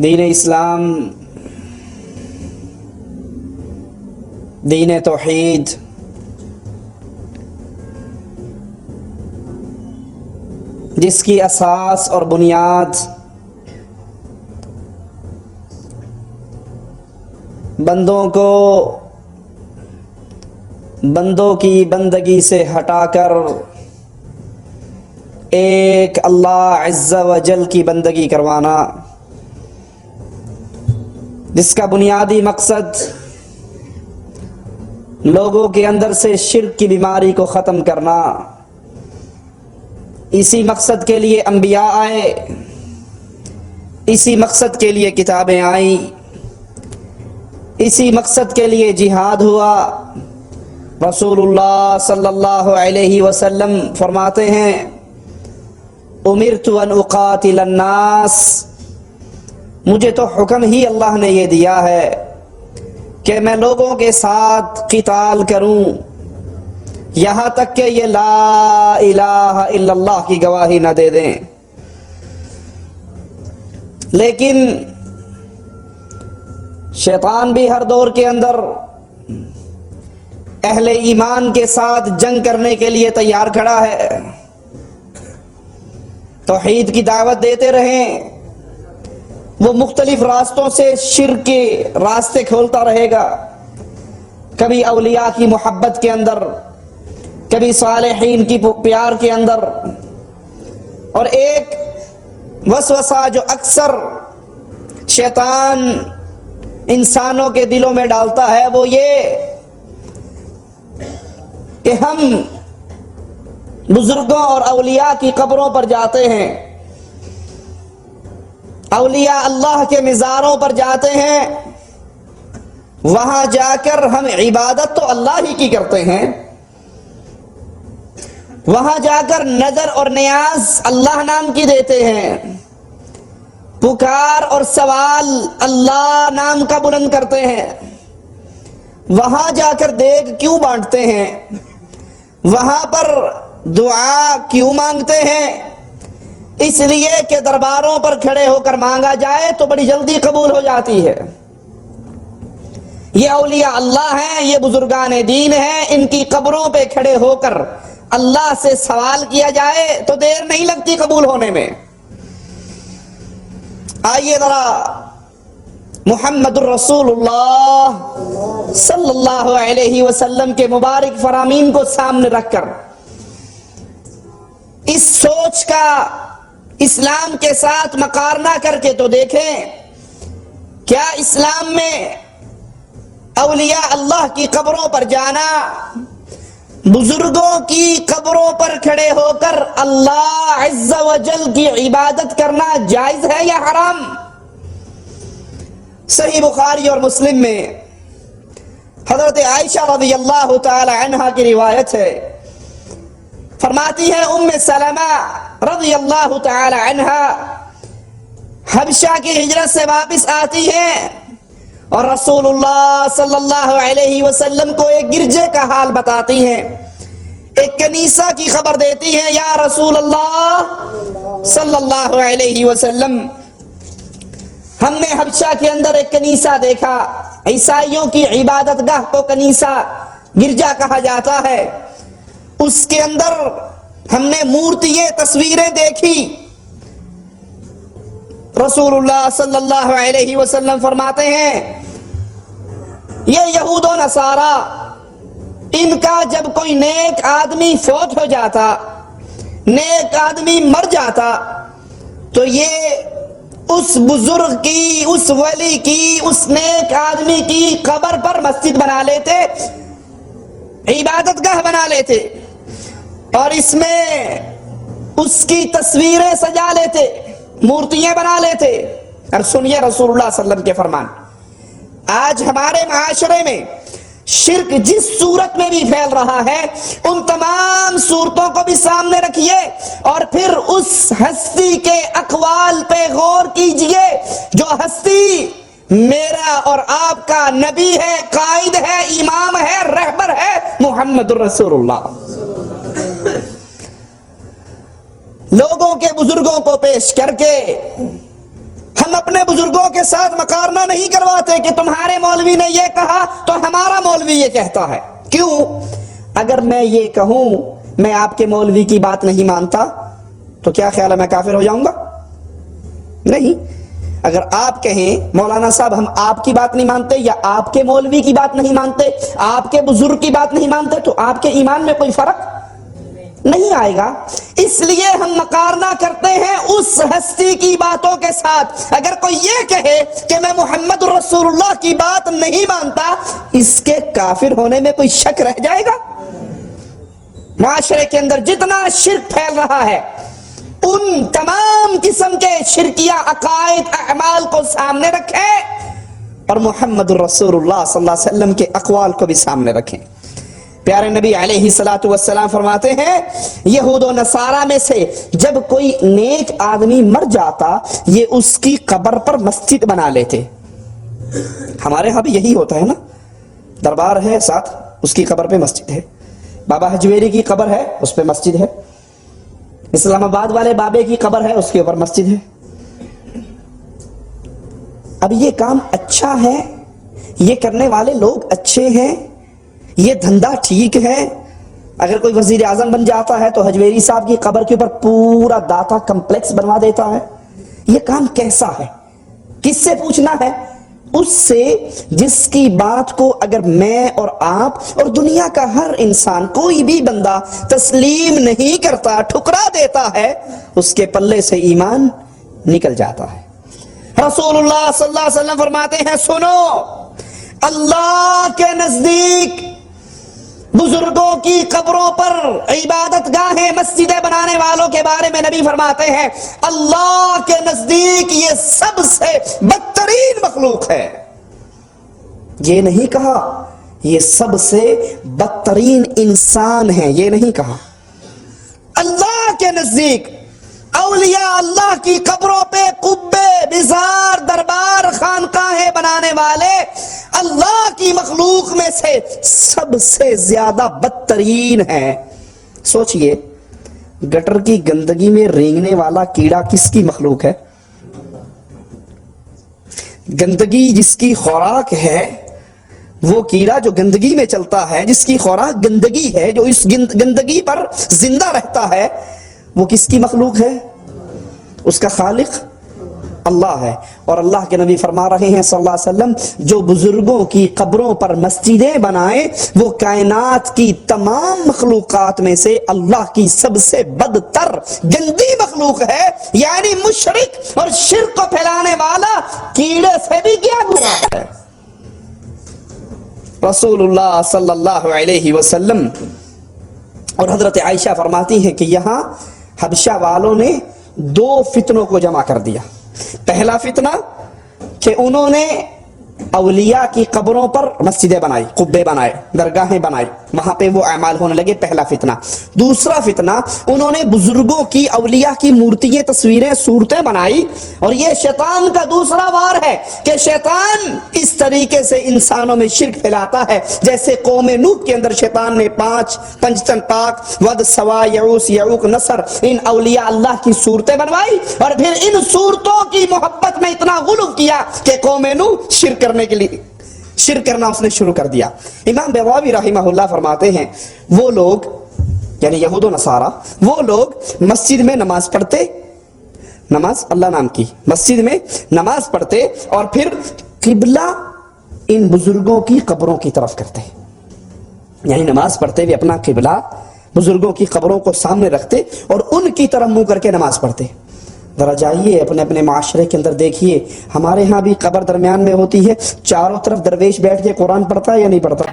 دین اسلام، دین توحید، جس کی اساس اور بنیاد بندوں کو بندوں کی بندگی سے ہٹا کر ایک اللہ عز و جل کی بندگی کروانا، جس کا بنیادی مقصد لوگوں کے اندر سے شرک کی بیماری کو ختم کرنا۔ اسی مقصد کے لیے انبیاء آئے، اسی مقصد کے لیے کتابیں آئیں، اسی مقصد کے لیے جہاد ہوا۔ رسول اللہ صلی اللہ علیہ وسلم فرماتے ہیں، امرت ان اقاتل الناس، مجھے تو حکم ہی اللہ نے یہ دیا ہے کہ میں لوگوں کے ساتھ قتال کروں یہاں تک کہ یہ لا الہ الا اللہ کی گواہی نہ دے دیں۔ لیکن شیطان بھی ہر دور کے اندر اہل ایمان کے ساتھ جنگ کرنے کے لیے تیار کھڑا ہے۔ توحید کی دعوت دیتے رہیں، وہ مختلف راستوں سے شرک کے راستے کھولتا رہے گا، کبھی اولیاء کی محبت کے اندر، کبھی صالحین کی پیار کے اندر۔ اور ایک وسوسہ جو اکثر شیطان انسانوں کے دلوں میں ڈالتا ہے وہ یہ کہ ہم بزرگوں اور اولیاء کی قبروں پر جاتے ہیں، اولیاء اللہ کے مزاروں پر جاتے ہیں، وہاں جا کر ہم عبادت تو اللہ ہی کی کرتے ہیں، وہاں جا کر نظر اور نیاز اللہ نام کی دیتے ہیں، پکار اور سوال اللہ نام کا بلند کرتے ہیں، وہاں جا کر دیگ کیوں بانٹتے ہیں، وہاں پر دعا کیوں مانگتے ہیں؟ اس لیے کہ درباروں پر کھڑے ہو کر مانگا جائے تو بڑی جلدی قبول ہو جاتی ہے۔ یہ اولیاء اللہ ہیں، یہ بزرگان دین ہیں، ان کی قبروں پہ کھڑے ہو کر اللہ سے سوال کیا جائے تو دیر نہیں لگتی قبول ہونے میں۔ آئیے ذرا محمد الرسول اللہ صلی اللہ علیہ وسلم کے مبارک فرامین کو سامنے رکھ کر اس سوچ کا اسلام کے ساتھ مقارنہ کر کے تو دیکھیں، کیا اسلام میں اولیاء اللہ کی قبروں پر جانا، بزرگوں کی قبروں پر کھڑے ہو کر اللہ عز و جل کی عبادت کرنا جائز ہے یا حرام؟ صحیح بخاری اور مسلم میں حضرت عائشہ رضی اللہ تعالی عنہا کی روایت ہے، فرماتی ہے ام سلمہ رضی اللہ تعالی عنہا حبشہ کی ہجرت سے واپس آتی ہیں اور رسول اللہ صلی اللہ علیہ وسلم کو ایک گرجے کا حال بتاتی ہیں، ایک کنیسہ کی خبر دیتی ہیں، یا رسول اللہ صلی اللہ علیہ وسلم، ہم نے حبشہ کے اندر ایک کنیسہ دیکھا، عیسائیوں کی عبادت گاہ کو کنیسہ گرجا کہا جاتا ہے، اس کے اندر ہم نے مورتیاں تصویریں دیکھی۔ رسول اللہ صلی اللہ علیہ وسلم فرماتے ہیں، یہ یہود و نصارہ، ان کا جب کوئی نیک آدمی فوت ہو جاتا، نیک آدمی مر جاتا، تو یہ اس بزرگ کی، اس ولی کی، اس نیک آدمی کی قبر پر مسجد بنا لیتے، عبادت گاہ بنا لیتے، اور اس میں اس کی تصویریں سجا لیتے، مورتیاں بنا لیتے۔ اور سنیے رسول اللہ صلی اللہ علیہ وسلم کے فرمان، آج ہمارے معاشرے میں شرک جس صورت میں بھی پھیل رہا ہے، ان تمام صورتوں کو بھی سامنے رکھیے اور پھر اس ہستی کے اقوال پہ غور کیجئے جو ہستی میرا اور آپ کا نبی ہے، قائد ہے، امام ہے، رہبر ہے، محمد الرسول اللہ۔ لوگوں کے بزرگوں کو پیش کر کے ہم اپنے بزرگوں کے ساتھ مقارنہ نہیں کرواتے کہ تمہارے مولوی نے یہ کہا تو ہمارا مولوی یہ کہتا ہے. کیوں؟ اگر میں یہ کہوں میں آپ کے مولوی کی بات نہیں مانتا تو کیا خیال ہے میں کافر ہو جاؤں گا؟ نہیں. اگر آپ کہیں مولانا صاحب ہم آپ کی بات نہیں مانتے یا آپ کے مولوی کی بات نہیں مانتے، آپ کے بزرگ کی بات نہیں مانتے، تو آپ کے ایمان میں کوئی فرق نہیں آئے گا. اس لیے ہم مقارنہ کرتے ہیں اس ہستی کی باتوں کے ساتھ. اگر کوئی یہ کہے کہ میں محمد رسول اللہ کی بات نہیں مانتا، اس کے کافر ہونے میں کوئی شک رہ جائے گا؟ معاشرے کے اندر جتنا شرک پھیل رہا ہے، ان تمام قسم کے شرکیہ عقائد اعمال کو سامنے رکھیں اور محمد رسول اللہ صلی اللہ علیہ وسلم کے اقوال کو بھی سامنے رکھیں. پیارے نبی علیہ السلام فرماتے ہیں یہود و نصارہ میں سے جب کوئی نیک آدمی مر جاتا یہ اس کی قبر پر مسجد بنا لیتے. ہمارے ہاں بھی یہی ہوتا ہے نا، دربار ہے ساتھ اس کی قبر پہ مسجد ہے، بابا حجویری کی قبر ہے اس پہ مسجد ہے، اسلام آباد والے بابے کی قبر ہے اس کے اوپر مسجد ہے. اب یہ کام اچھا ہے، یہ کرنے والے لوگ اچھے ہیں، یہ دھندا ٹھیک ہے. اگر کوئی وزیر اعظم بن جاتا ہے تو حجویری صاحب کی قبر کے اوپر پورا داتا کمپلیکس بنوا دیتا ہے. یہ کام کیسا ہے؟ کس سے پوچھنا ہے؟ اس سے جس کی بات کو اگر میں اور آپ اور دنیا کا ہر انسان کوئی بھی بندہ تسلیم نہیں کرتا، ٹھکرا دیتا ہے، اس کے پلے سے ایمان نکل جاتا ہے. رسول اللہ صلی اللہ علیہ وسلم فرماتے ہیں سنو، اللہ کے نزدیک بزرگوں کی قبروں پر عبادت گاہیں مسجدیں بنانے والوں کے بارے میں نبی فرماتے ہیں اللہ کے نزدیک یہ سب سے بدترین مخلوق ہے. یہ نہیں کہا یہ سب سے بدترین انسان ہیں، یہ نہیں کہا. اللہ کے نزدیک اولیاء اللہ کی قبروں پہ قبے، مزار، دربار، خانقاہیں بنانے والے اللہ کی مخلوق میں سے سب سے زیادہ بدترین ہیں. سوچئے گٹر کی گندگی میں رینگنے والا کیڑا کس کی مخلوق ہے؟ گندگی جس کی خوراک ہے، وہ کیڑا جو گندگی میں چلتا ہے، جس کی خوراک گندگی ہے، جو اس گندگی پر زندہ رہتا ہے، وہ کس کی مخلوق ہے؟ اس کا خالق اللہ ہے. اور اللہ کے نبی فرما رہے ہیں صلی اللہ علیہ وسلم جو بزرگوں کی قبروں پر مسجدیں بنائے وہ کائنات کی تمام مخلوقات میں سے اللہ کی سب سے بدتر گندی مخلوق ہے. یعنی مشرک اور شرک کو پھیلانے والا کیڑے سے بھی کیا گناہ ہے. رسول اللہ صلی اللہ علیہ وسلم اور حضرت عائشہ فرماتی ہیں کہ یہاں حبشہ والوں نے دو فتنوں کو جمع کر دیا. پہلا فتنہ کہ انہوں نے اولیاء کی قبروں پر مسجدیں بنائی، قبے بنائے، درگاہیں بنائی، وہاں پہ وہ اعمال ہونے لگے، پہلا فتنہ. دوسرا فتنہ انہوں نے بزرگوں کی، اولیاء کی مورتیں، تصویریں، صورتیں بنائی. اور یہ شیطان کا دوسرا وار ہے کہ شیطان اس طریقے سے انسانوں میں شرک پھیلاتا ہے جیسے قوم نوح کے اندر شیطان نے پنجتن پاک، ود، سوا، یعوس، یعوق، نصر، ان اولیاء اللہ کی صورتیں بنوائی اور پھر ان صورتوں کی محبت میں اتنا غلو کیا کہ قوم نوح شرک کرنے کے لیے شرک کرنا اس نے شروع کر دیا. امام بیضاوی رحمہ اللہ فرماتے ہیں وہ لوگ یعنی یہود و نصارہ وہ لوگ مسجد میں نماز پڑھتے، نماز اللہ نام کی مسجد میں نماز پڑھتے اور پھر قبلہ ان بزرگوں کی قبروں کی طرف کرتے. یعنی نماز پڑھتے ہوئے اپنا قبلہ بزرگوں کی قبروں کو سامنے رکھتے اور ان کی طرف منہ کر کے نماز پڑھتے. ذرا جائیے اپنے اپنے معاشرے کے اندر دیکھیے، ہمارے ہاں بھی قبر درمیان میں ہوتی ہے، چاروں طرف درویش بیٹھ کے قرآن پڑھتا ہے یا نہیں پڑھتا؟